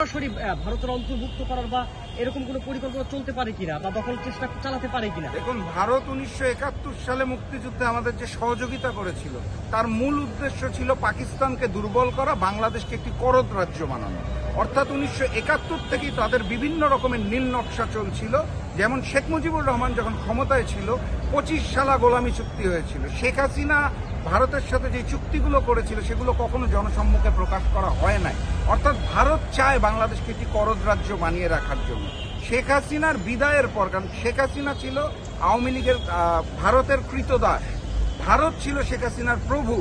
সরাসরি ভারতের অন্তর্ভুক্ত করার বা এরকম কোনো পরিকল্পনা চলতে পারে কিনা বা দখল চেষ্টা চালাতে পারে কিনা? দেখুন, ভারত 1971 সালে মুক্তিযুদ্ধে আমাদের যে সহযোগিতা করেছিল তার মূল উদ্দেশ্য ছিল পাকিস্তানকে দুর্বল করা, বাংলাদেশকে একটি করদ রাজ্য বানানো। অর্থাৎ 1971 থেকেই তাদের বিভিন্ন রকমের নীল নকশা চলছিল। যেমন শেখ মুজিবুর রহমান যখন ক্ষমতায় ছিল 25 সালা গোলামি চুক্তি হয়েছিল। শেখ হাসিনা ভারতের সাথে যে চুক্তিগুলো করেছিল সেগুলো কখনো জনসম্মুখে প্রকাশ করা হয় নাই। অর্থাৎ ভারত চায় বাংলাদেশকে একটি করদ রাজ্য বানিয়ে রাখার জন্য। শেখ হাসিনার বিদায়ের পর, কারণ শেখ হাসিনা ছিল আওয়ামী লীগের ভারতের কৃতদাস, ভারত ছিল শেখ হাসিনার প্রভু।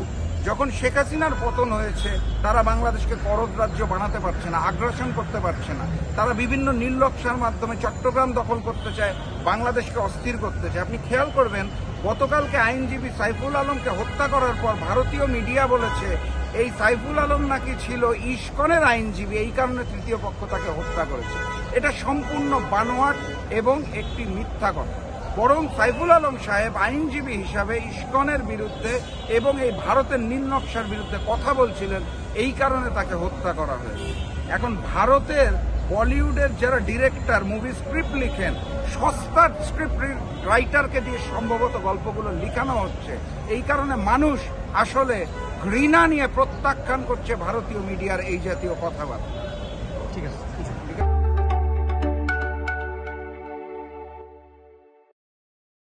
যখন শেখ হাসিনার পতন হয়েছে তারা বাংলাদেশকে করদ রাজ্য বানাতে পারছে না, আগ্রাসন করতে পারছে না। তারা বিভিন্ন নীল নকশার মাধ্যমে চট্টগ্রাম দখল করতে চায়, বাংলাদেশকে অস্থির করতে চায়। আপনি খেয়াল করবেন, গতকালকে আইনজীবী সাইফুল আলমকে হত্যা করার পর ভারতীয় মিডিয়া বলেছে এই সাইফুল আলম নাকি ছিল ইস্কনের আইনজীবী, এই কারণে তৃতীয় পক্ষ তাকে হত্যা করেছে। এটা সম্পূর্ণ বানোয়াট এবং একটি মিথ্যা কথা। বরং সাইফুল আলম সাহেব আইনজীবী হিসাবে ইস্কনের বিরুদ্ধে এবং এই ভারতের নীল নকশার বিরুদ্ধে কথা বলছিলেন, এই কারণে তাকে হত্যা করা হয়েছে। এখন ভারতের বলিউডের যারা ডিরেক্টর মুভি স্ক্রিপ্ট লিখেন, সস্তার স্ক্রিপ্ট রাইটারকে দিয়ে সম্ভবত গল্পগুলো লিখানো হচ্ছে। এই কারণে মানুষ আসলে ঘৃণা নিয়ে প্রত্যাখ্যান করছে ভারতীয় মিডিয়ার এই জাতীয় কথাবার্তা। ঠিক আছে।